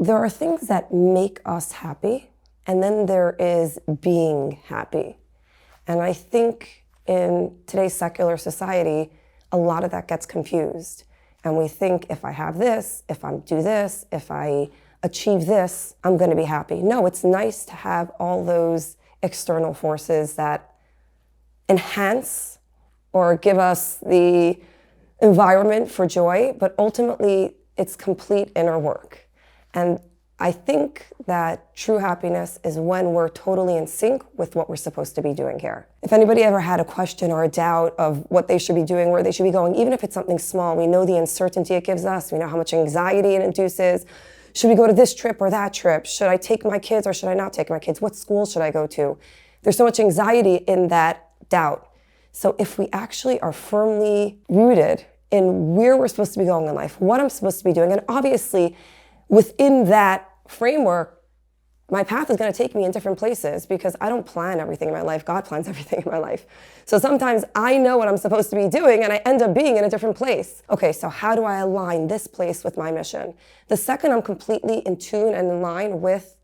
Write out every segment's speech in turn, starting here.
there are things that make us happy, and then there is being happy. And I think in today's secular society, a lot of that gets confused. And we think if I have this, if I do this, if I achieve this, I'm going to be happy. No, it's nice to have all those external forces that enhance or give us the environment for joy, but ultimately it's complete inner work. And I think that true happiness is when we're totally in sync with what we're supposed to be doing here. If anybody ever had a question or a doubt of what they should be doing, where they should be going, even if it's something small, we know the uncertainty it gives us, we know how much anxiety it induces. Should we go to this trip or that trip? Should I take my kids or should I not take my kids? What school should I go to? There's so much anxiety in that doubt. So if we actually are firmly rooted in where we're supposed to be going in life, what I'm supposed to be doing, and obviously within that framework, my path is going to take me in different places because I don't plan everything in my life. God plans everything in my life. So sometimes I know what I'm supposed to be doing and I end up being in a different place. Okay, so how do I align this place with my mission? The second I'm completely in tune and in line with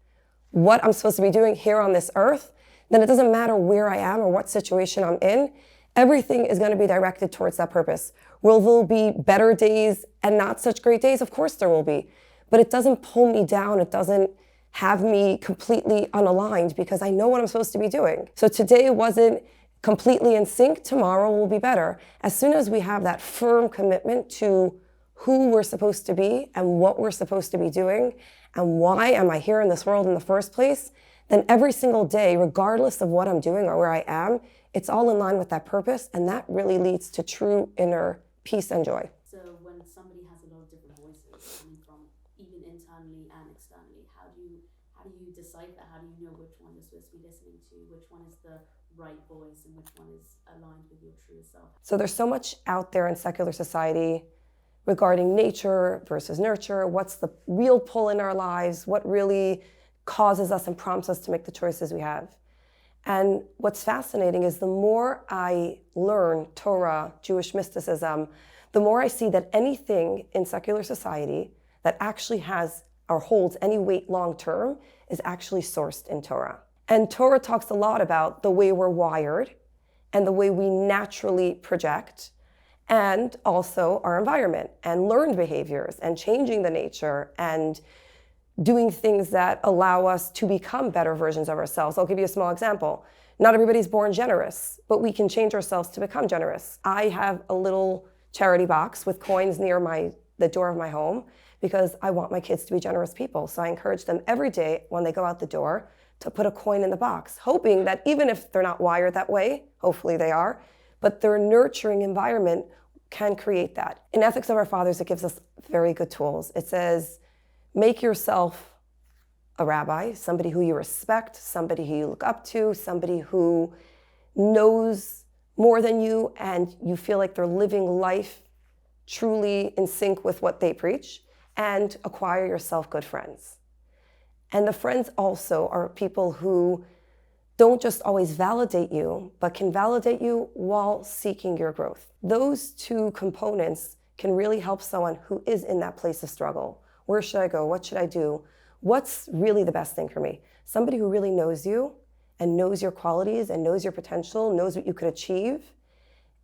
what I'm supposed to be doing here on this earth, then it doesn't matter where I am or what situation I'm in. Everything is going to be directed towards that purpose. Will there be better days and not such great days? Of course there will be. But it doesn't pull me down. It doesn't have me completely unaligned because I know what I'm supposed to be doing. So today wasn't completely in sync. Tomorrow will be better. As soon as we have that firm commitment to who we're supposed to be and what we're supposed to be doing and why am I here in this world in the first place, then every single day, regardless of what I'm doing or where I am, it's all in line with that purpose, and that really leads to true inner peace and joy. So when somebody has a lot of different voices coming from even internally and externally, how do you decipher? How do you know which one you're supposed to be listening to, which one is the right voice and which one is aligned with your true self? So there's so much out there in secular society regarding nature versus nurture, what's the real pull in our lives, what really causes us and prompts us to make the choices we have. And what's fascinating is the more I learn Torah, Jewish mysticism, the more I see that anything in secular society that actually has or holds any weight long term is actually sourced in Torah. And Torah talks a lot about the way we're wired and the way we naturally project, and also our environment and learned behaviors and changing the nature and doing things that allow us to become better versions of ourselves. I'll give you a small example. Not everybody's born generous, but we can change ourselves to become generous. I have a little charity box with coins near the door of my home because I want my kids to be generous people. So I encourage them every day when they go out the door to put a coin in the box, hoping that even if they're not wired that way, hopefully they are, but their nurturing environment can create that. In Ethics of Our Fathers, it gives us very good tools. It says, make yourself a rabbi, somebody who you respect, somebody who you look up to, somebody who knows more than you and you feel like they're living life truly in sync with what they preach, and acquire yourself good friends. And the friends also are people who don't just always validate you, but can validate you while seeking your growth. Those two components can really help someone who is in that place of struggle. Where should I go? What should I do? What's really the best thing for me? Somebody who really knows you and knows your qualities and knows your potential, knows what you could achieve,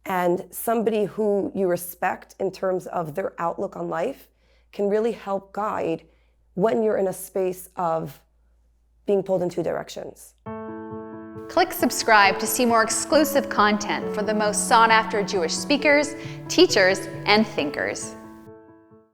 and somebody who you respect in terms of their outlook on life can really help guide when you're in a space of being pulled in two directions. Click subscribe to see more exclusive content for the most sought after Jewish speakers, teachers, and thinkers.